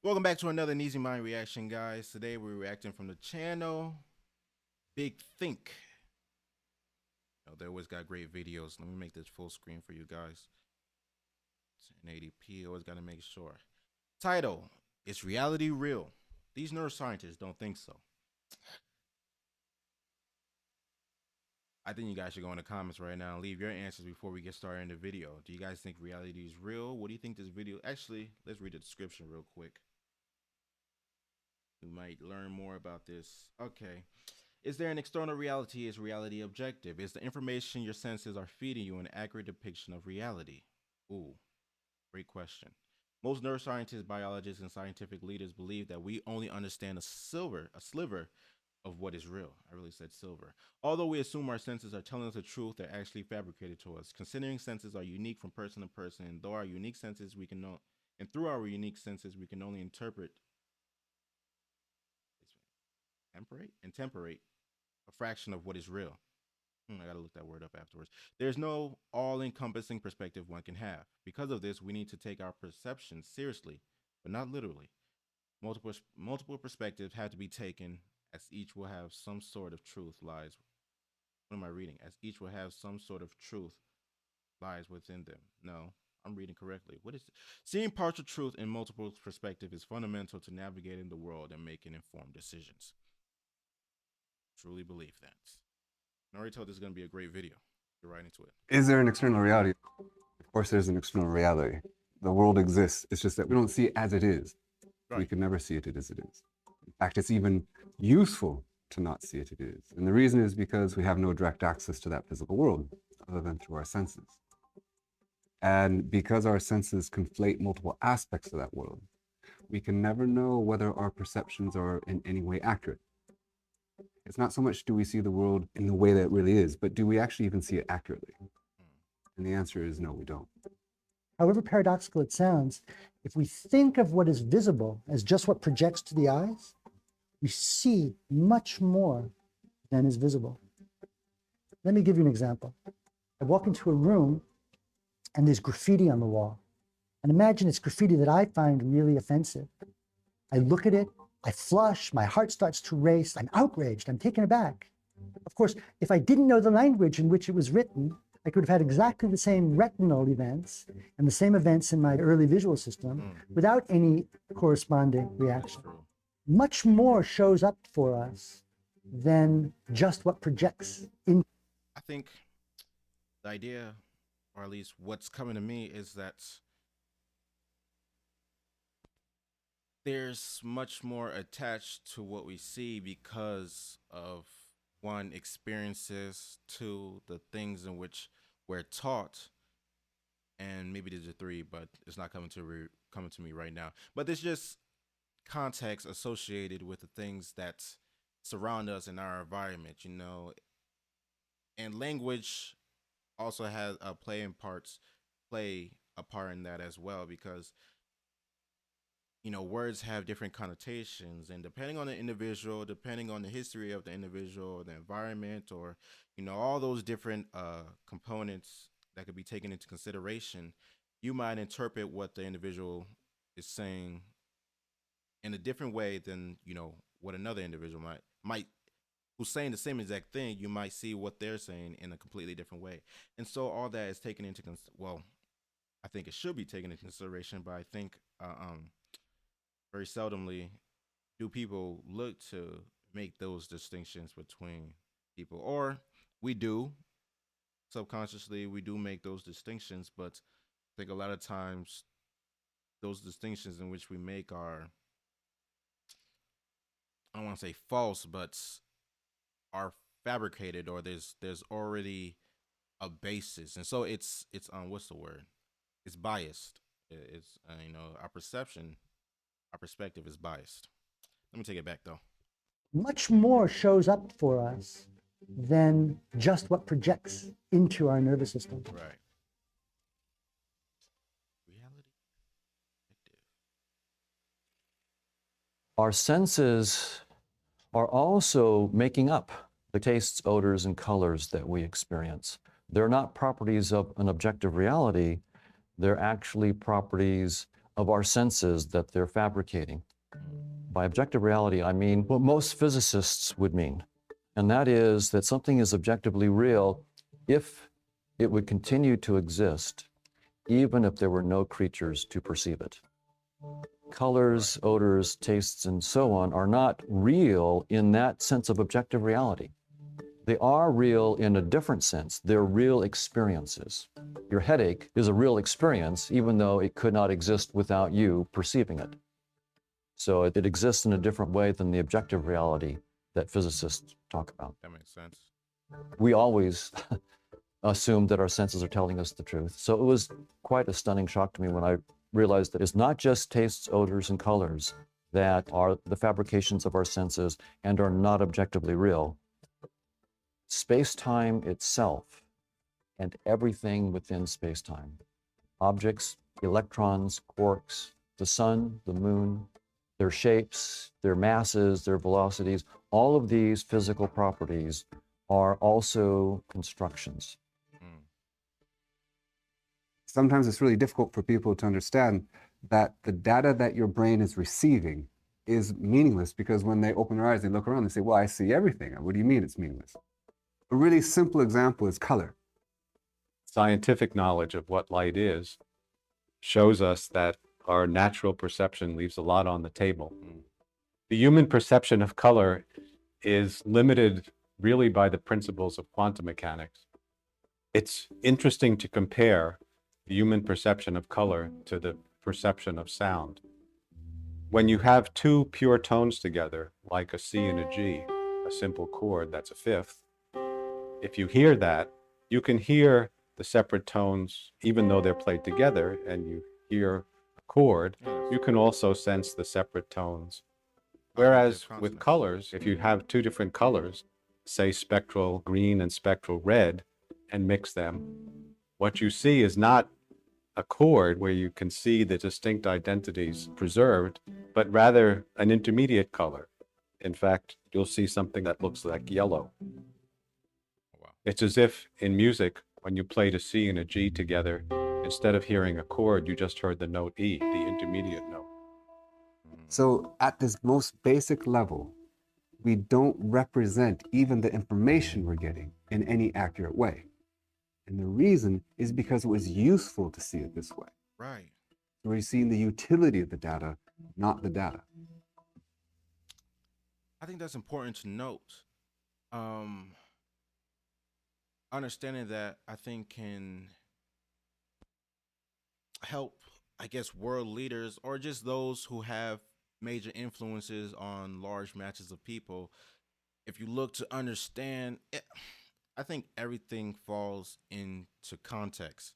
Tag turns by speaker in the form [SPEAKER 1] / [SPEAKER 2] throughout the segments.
[SPEAKER 1] Welcome back to another Easy Mind reaction, guys. Today we're reacting from the channel Big Think. They always got great videos. Let me make this full screen for you guys. 1080p, always got to make sure. Title: Is reality real? These neuroscientists don't think so. I think you guys should go in the comments right now and leave your answers before we get started in the video. Do you guys think reality is real? What do you think this video... Actually, let's read the description real quick. We might learn more about this. Okay. Is there an external reality? Is reality objective? Is the information your senses are feeding you an accurate depiction of reality? Ooh, great question. Most neuroscientists, biologists, and scientific leaders believe that we only understand a sliver of what is real. I really said silver. Although we assume our senses are telling us the truth, they're actually fabricated to us. Considering senses are unique from person to person, and though our unique senses we can know, and through our unique senses we can only interpret, temperate a fraction of what is real. I gotta look that word up afterwards. There's no all-encompassing perspective one can have. Because of this, we need to take our perceptions seriously, but not literally. Multiple perspectives have to be taken, as each will have some sort of truth lies. What am I reading? As each will have some sort of truth lies within them. No, I'm reading correctly. What is it? Seeing partial truth in multiple perspectives is fundamental to navigating the world and making informed decisions. Truly believe that. I already told this is going to be a great video. Get right into it.
[SPEAKER 2] Is there an external reality? Of course, there's an external reality. The world exists. It's just that we don't see it as it is. Right. We can never see it as it is. In fact, it's even useful to not see it as it is. And the reason is because we have no direct access to that physical world other than through our senses. And because our senses conflate multiple aspects of that world, we can never know whether our perceptions are in any way accurate. It's not so much do we see the world in the way that it really is, but do we actually even see it accurately? And the answer is no, we don't.
[SPEAKER 3] However paradoxical it sounds, if we think of what is visible as just what projects to the eyes, we see much more than is visible. Let me give you an example. I walk into a room and there's graffiti on the wall. And imagine it's graffiti that I find really offensive. I look at it, I flush, my heart starts to race, I'm outraged, I'm taken aback. Of course, if I didn't know the language in which it was written, I could have had exactly the same retinal events and the same events in my early visual system without any corresponding reaction. Much more shows up for us than just what projects in.
[SPEAKER 1] I think the idea, or at least what's coming to me, is that there's much more attached to what we see because of, one, experiences, two, the things in which we're taught, and maybe there's a three, but it's not coming to me right now. But there's just context associated with the things that surround us in our environment, and language also has a play a part in that as well, because words have different connotations, and depending on the individual, depending on the history of the individual, the environment, or all those different components that could be taken into consideration, you might interpret what the individual is saying in a different way than what another individual might who's saying the same exact thing. You might see what they're saying in a completely different way, and so all that is taken into I think it should be taken into consideration, but I think very seldomly do people look to make those distinctions between people, or we do subconsciously, we do make those distinctions, but I think a lot of times those distinctions in which we make are, I don't want to say false, but are fabricated, or there's already a basis, and so it's what's the word? It's biased. It's our perception, our perspective is biased. Let me take it back though.
[SPEAKER 3] Much more shows up for us than just what projects into our nervous system.
[SPEAKER 1] Right. Reality.
[SPEAKER 4] Our senses are also making up the tastes, odors, and colors that we experience. They're not properties of an objective reality. They're actually properties of our senses that they're fabricating. By objective reality, I mean what most physicists would mean, and that is that something is objectively real if it would continue to exist, even if there were no creatures to perceive it. Colors, odors, tastes, and so on are not real in that sense of objective reality. They are real in a different sense. They're real experiences. Your headache is a real experience, even though it could not exist without you perceiving it. So it exists in a different way than the objective reality that physicists talk about.
[SPEAKER 1] That makes sense.
[SPEAKER 4] We always assume that our senses are telling us the truth. So it was quite a stunning shock to me when I realized that it's not just tastes, odors, and colors that are the fabrications of our senses and are not objectively real. Space-time itself and everything within space-time, objects, electrons, quarks, the sun, the moon, their shapes, their masses, their velocities, all of these physical properties are also constructions.
[SPEAKER 2] Sometimes it's really difficult for people to understand that the data that your brain is receiving is meaningless, because when they open their eyes, they look around and say, well, I see everything. What do you mean it's meaningless? A really simple example is color.
[SPEAKER 5] Scientific knowledge of what light is shows us that our natural perception leaves a lot on the table. The human perception of color is limited really by the principles of quantum mechanics. It's interesting to compare the human perception of color to the perception of sound. When you have two pure tones together, like a C and a G, a simple chord that's a fifth, if you hear that, you can hear the separate tones even though they're played together, and you hear a chord, you can also sense the separate tones. Whereas with colors, if you have two different colors, say spectral green and spectral red, and mix them, what you see is not a chord where you can see the distinct identities preserved, but rather an intermediate color. In fact, you'll see something that looks like yellow. It's as if in music, when you played a C and a G together, instead of hearing a chord, you just heard the note E, the intermediate note.
[SPEAKER 2] So at this most basic level, we don't represent even the information we're getting in any accurate way. And the reason is because it was useful to see it this way.
[SPEAKER 1] Right.
[SPEAKER 2] We're seeing the utility of the data, not the data.
[SPEAKER 1] I think that's important to note. Understanding that, I think, can help, I guess, world leaders or just those who have major influences on large masses of people. If you look to understand it, I think everything falls into context.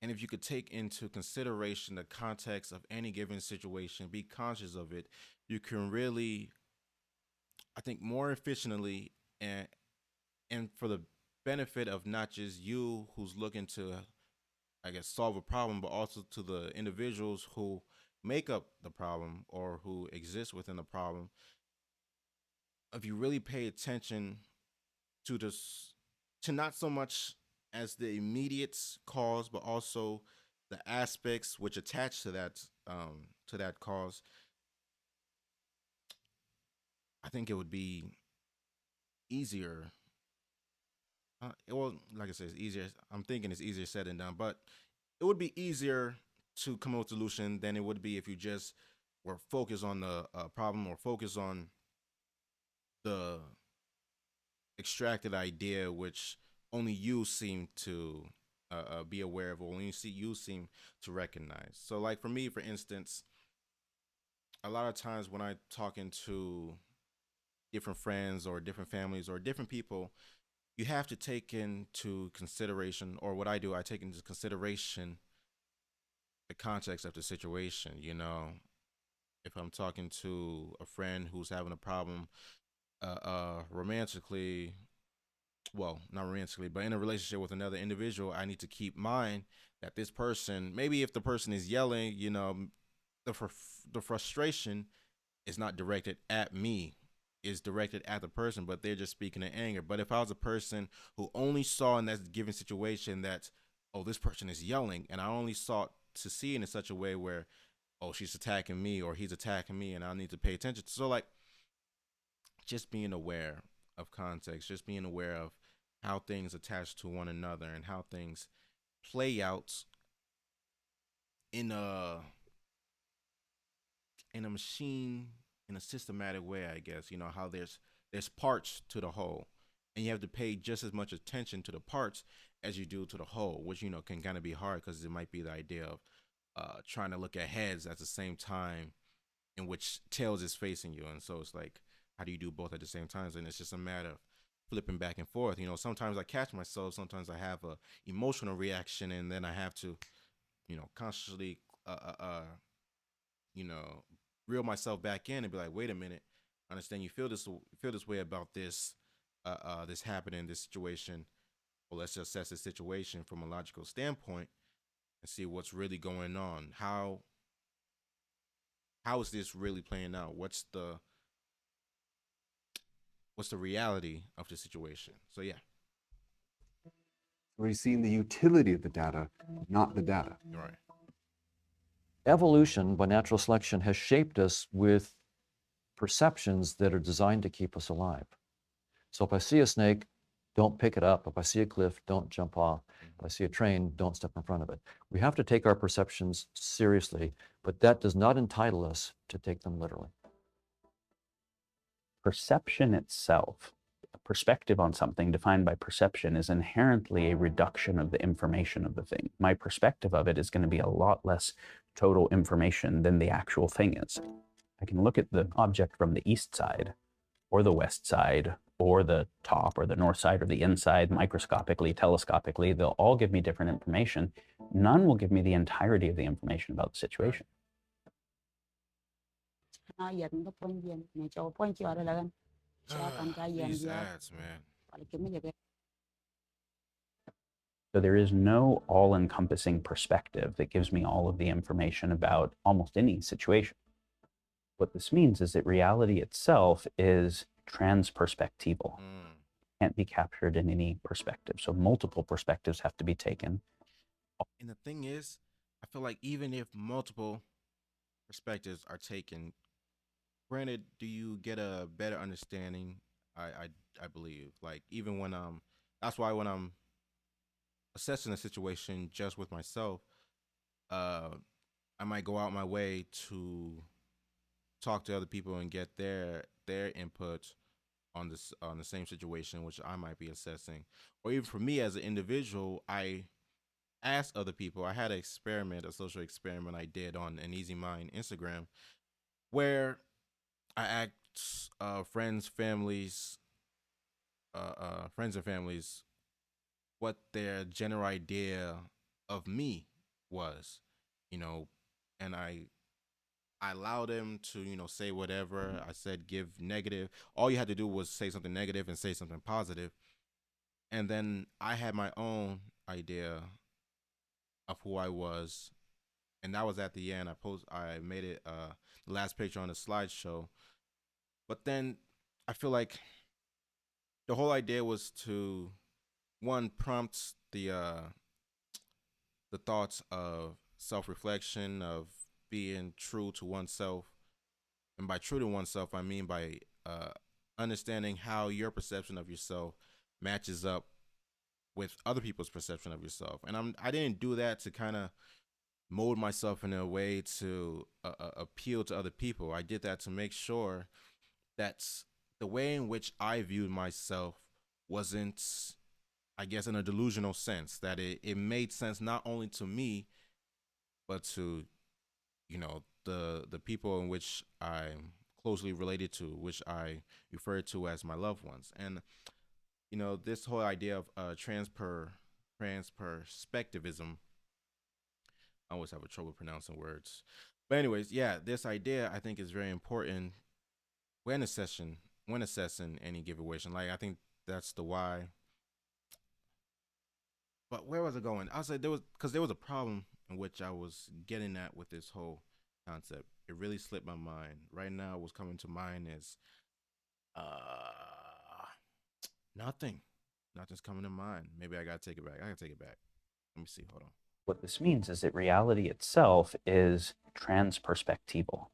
[SPEAKER 1] And if you could take into consideration the context of any given situation, be conscious of it, you can really, I think, more efficiently and for the benefit of not just you who's looking to, I guess, solve a problem, but also to the individuals who make up the problem or who exist within the problem. If you really pay attention to this, to not so much as the immediate cause, but also the aspects which attach to that cause, I think it would be easier. Well, like I said, it's easier. I'm thinking it's easier said than done, but it would be easier to come up with a solution than it would be if you just were focused on the problem or focus on the extracted idea, which only you seem to be aware of, or only you seem to recognize. So, like for me, for instance, a lot of times when I talking to different friends or different families or different people, you have to take into consideration, or what I do, I take into consideration the context of the situation. You know, if I'm talking to a friend who's having a problem romantically, well, not romantically, but in a relationship with another individual, I need to keep in mind that this person, maybe if the person is yelling, you know, the frustration is not directed at me, is directed at the person, but they're just speaking in anger. But if I was a person who only saw in that given situation that oh, this person is yelling, and I only sought to see it in such a way where, oh, she's attacking me or he's attacking me, and I need to pay attention. So like, just being aware of context, just being aware of how things attach to one another and how things play out in a machine, in a systematic way, I guess. You know how there's parts to the whole, and you have to pay just as much attention to the parts as you do to the whole, which can kind of be hard because it might be the idea of trying to look at heads at the same time in which tails is facing you, and so it's like, how do you do both at the same time? And it's just a matter of flipping back and forth. Sometimes I catch myself, sometimes I have a emotional reaction, and then I have to consciously you know, reel myself back in and be like, wait a minute, I understand you feel this way about this happening, this situation. Well, let's assess the situation from a logical standpoint and see what's really going on. How is this really playing out? What's the reality of the situation? So yeah.
[SPEAKER 2] We're seeing the utility of the data, not the data.
[SPEAKER 1] Right.
[SPEAKER 4] Evolution by natural selection has shaped us with perceptions that are designed to keep us alive. So if I see a snake, don't pick it up. If I see a cliff, don't jump off. If I see a train, don't step in front of it. We have to take our perceptions seriously, but that does not entitle us to take them literally.
[SPEAKER 6] Perception itself, a perspective on something defined by perception, is inherently a reduction of the information of the thing. My perspective of it is going to be a lot less total information than the actual thing is. I can look at the object from the east side or the west side or the top or the north side or the inside microscopically, telescopically. They'll all give me different information. None will give me the entirety of the information about the situation.
[SPEAKER 1] These ads, man.
[SPEAKER 6] So there is no all-encompassing perspective that gives me all of the information about almost any situation. What this means is that reality itself is transperspectival. Can't be captured in any perspective. So multiple perspectives have to be taken.
[SPEAKER 1] And the thing is, I feel like even if multiple perspectives are taken, granted, do you get a better understanding? I believe, like, even when that's why when I'm assessing a situation just with myself, I might go out my way to talk to other people and get their input on the same situation which I might be assessing. Or even for me as an individual, I asked other people. I had an experiment, a social experiment I did on an Easy Mind Instagram, where I asked friends and families what their general idea of me was, you know, and I allowed them to, say whatever. I said give negative. All you had to do was say something negative and say something positive. And then I had my own idea of who I was. And that was at the end. I made it the last picture on the slideshow. But then I feel like the whole idea was to one prompt the thoughts of self-reflection, of being true to oneself. And by true to oneself, I mean by understanding how your perception of yourself matches up with other people's perception of yourself. And I didn't do that to kind of mold myself in a way to appeal to other people. I did that to make sure that the way in which I viewed myself wasn't, I guess, in a delusional sense, that it made sense not only to me, but to, the people in which I'm closely related to, which I refer to as my loved ones. And, this whole idea of transperspectivism, I always have a trouble pronouncing words. But anyways, yeah, this idea I think is very important when assessing any giveaway. Like, I think that's the why. But where was it going? I said there was a problem in which I was getting at with this whole concept. It really slipped my mind. Right now, what's coming to mind is nothing. Nothing's coming to mind. Maybe I gotta take it back. I gotta take it back. Let me see. Hold on.
[SPEAKER 6] What this means is that reality itself is transperspectival.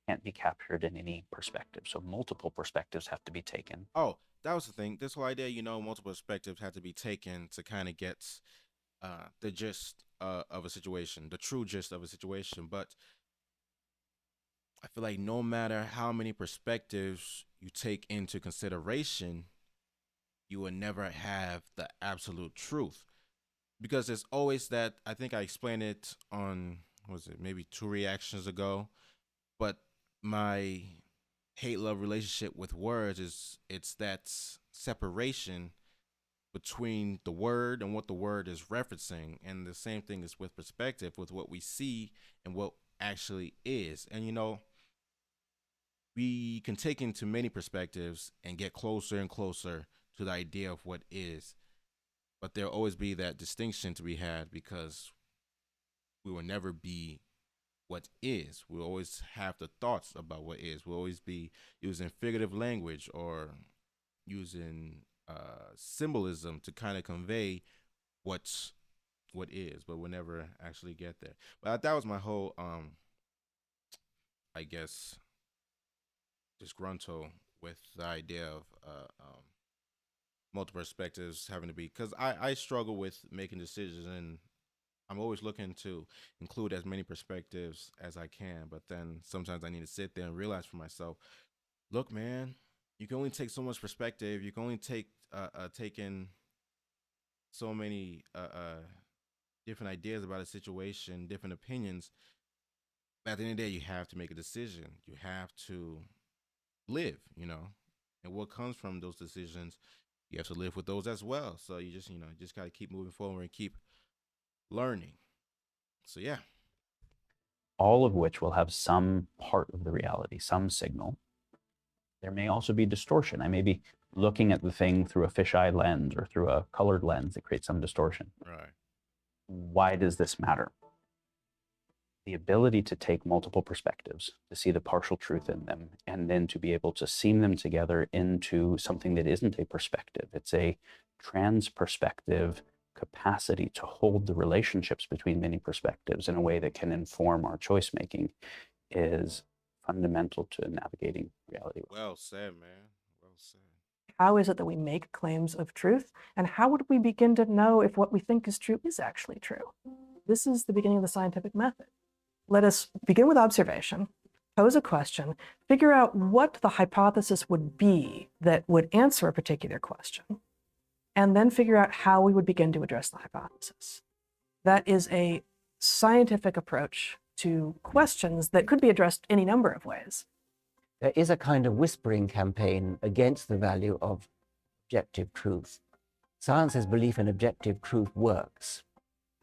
[SPEAKER 6] Can't be captured in any perspective. So multiple perspectives have to be taken.
[SPEAKER 1] Oh, that was the thing. This whole idea, multiple perspectives had to be taken to kind of get the gist of a situation, the true gist of a situation. But I feel like no matter how many perspectives you take into consideration, you will never have the absolute truth. Because there's always that, I think I explained it on, was it maybe two reactions ago? But my hate love relationship with words is it's that separation between the word and what the word is referencing. And the same thing is with perspective, with what we see and what actually is. And we can take into many perspectives and get closer and closer to the idea of what is. But there'll always be that distinction to be had because we will never be what is. We'll always have the thoughts about what is. We'll always be using figurative language or using symbolism to kind of convey what is, but we'll never actually get there. But that was my whole, I guess, disgruntled with the idea of multiple perspectives having to be, because I struggle with making decisions, and I'm always looking to include as many perspectives as I can, but then sometimes I need to sit there and realize for myself, look, man, you can only take so much perspective. You can only take in so many different ideas about a situation, different opinions. At the end of the day, you have to make a decision. You have to live, and what comes from those decisions, you have to live with those as well. So you just got to keep moving forward and keep learning. So yeah.
[SPEAKER 6] All of which will have some part of the reality, some signal. There may also be distortion. I may be looking at the thing through a fisheye lens or through a colored lens that creates some distortion.
[SPEAKER 1] Right.
[SPEAKER 6] Why does this matter? The ability to take multiple perspectives, to see the partial truth in them, and then to be able to seam them together into something that isn't a perspective. It's a transperspective capacity to hold the relationships between many perspectives in a way that can inform our choice making is fundamental to navigating reality.
[SPEAKER 1] Well said, man. Well said.
[SPEAKER 7] How is it that we make claims of truth? And how would we begin to know if what we think is true is actually true? This is the beginning of the scientific method. Let us begin with observation, pose a question, figure out what the hypothesis would be that would answer a particular question, and then figure out how we would begin to address the hypothesis. That is a scientific approach to questions that could be addressed any number of ways.
[SPEAKER 8] There is a kind of whispering campaign against the value of objective truth. Science's belief in objective truth works.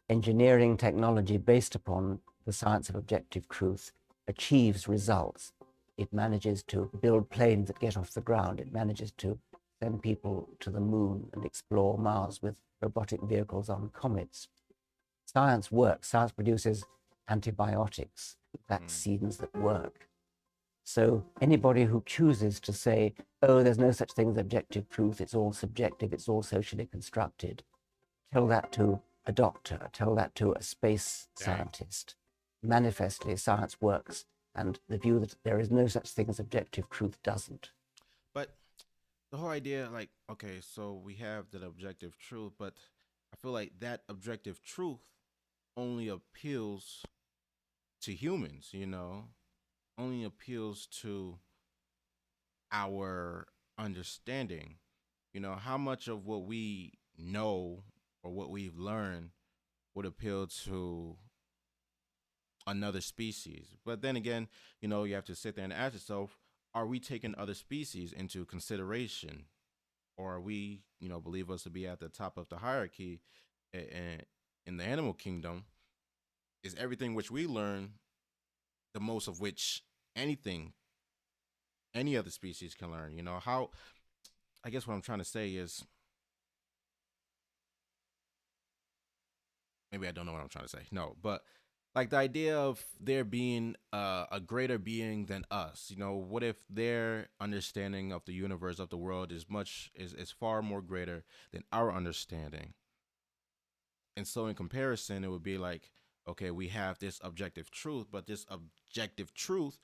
[SPEAKER 8] Engineering technology based upon the science of objective truth achieves results. It manages to build planes that get off the ground. It manages to send people to the moon and explore Mars with robotic vehicles on comets. Science works. Science produces antibiotics, vaccines that work. So anybody who chooses to say, oh, there's no such thing as objective truth, it's all subjective, it's all socially constructed, tell that to a doctor, tell that to a space scientist. Manifestly, science works, and the view that there is no such thing as objective truth doesn't.
[SPEAKER 1] But the whole idea, like, okay, so we have that objective truth, but I feel like that objective truth only appeals to humans, only appeals to our understanding. How much of what we know or what we've learned would appeal to another species. But then again, you have to sit there and ask yourself, are we taking other species into consideration? Or are we, believe us to be at the top of the hierarchy in the animal kingdom? Is everything which we learn the most of which any other species can learn? How, I guess what I'm trying to say is, maybe I don't know what I'm trying to say. No, but like the idea of there being a greater being than us. What if their understanding of the universe, of the world, is far more greater than our understanding? And so in comparison, it would be like, okay, we have this objective truth, but this objective truth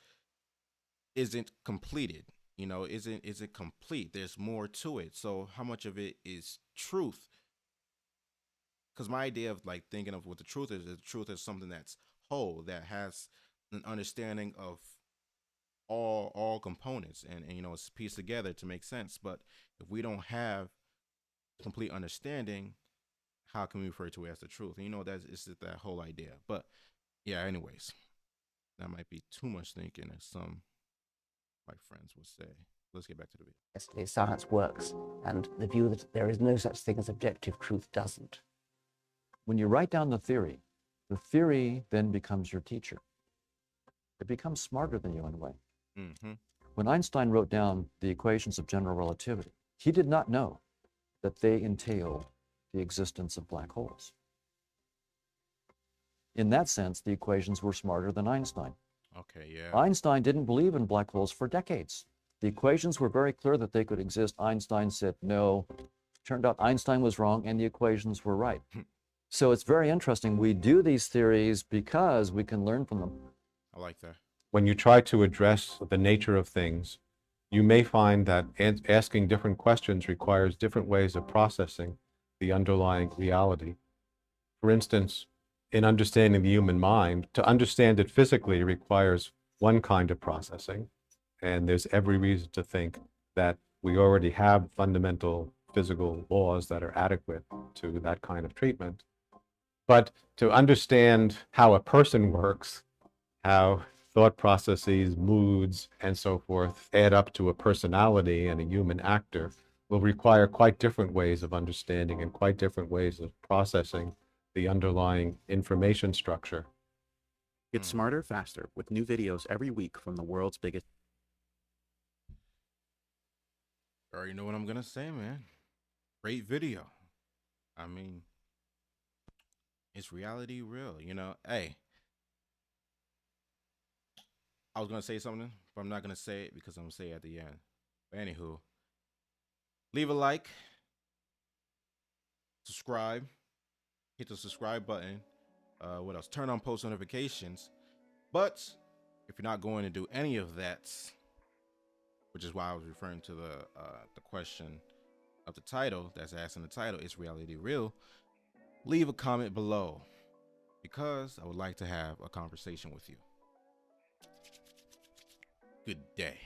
[SPEAKER 1] isn't completed. You know, isn't complete. There's more to it. So how much of it is truth? Because my idea of like thinking of what the truth is something that's whole, that has an understanding of all components, and you know, it's pieced together to make sense. But if we don't have complete understanding, how can we refer to it as the truth? And you know, that's it's just that whole idea. But yeah, anyways, that might be too much thinking, as some my friends would say. Let's get back to the video.
[SPEAKER 8] Yesterday, science works, and the view that there is no such thing as objective truth doesn't.
[SPEAKER 4] When you write down the theory then becomes your teacher. It becomes smarter than you in a way.
[SPEAKER 1] Mm-hmm.
[SPEAKER 4] When Einstein wrote down the equations of general relativity, he did not know that they entailed the existence of black holes. In that sense, the equations were smarter than Einstein.
[SPEAKER 1] Okay, yeah.
[SPEAKER 4] Einstein didn't believe in black holes for decades. The equations were very clear that they could exist. Einstein said no. Turned out Einstein was wrong and the equations were right. So it's very interesting. We do these theories because we can learn from them.
[SPEAKER 1] I like that.
[SPEAKER 5] When you try to address the nature of things, you may find that asking different questions requires different ways of processing the underlying reality. For instance, in understanding the human mind, to understand it physically requires one kind of processing, and there's every reason to think that we already have fundamental physical laws that are adequate to that kind of treatment. But to understand how a person works, how thought processes, moods, and so forth add up to a personality and a human actor will require quite different ways of understanding and quite different ways of processing the underlying information structure.
[SPEAKER 9] Get smarter faster with new videos every week from the world's biggest.
[SPEAKER 1] You already know what I'm gonna say, man. Great video. I mean, is reality real? You know, hey, I was gonna say something, but I'm not gonna say it because I'm gonna say it at the end. But anywho, leave a like, subscribe, hit the subscribe button. What else? Turn on post notifications. But if you're not going to do any of that, which is why I was referring to the question of the title that's asked in the title, is reality real? Leave a comment below because I would like to have a conversation with you. Good day.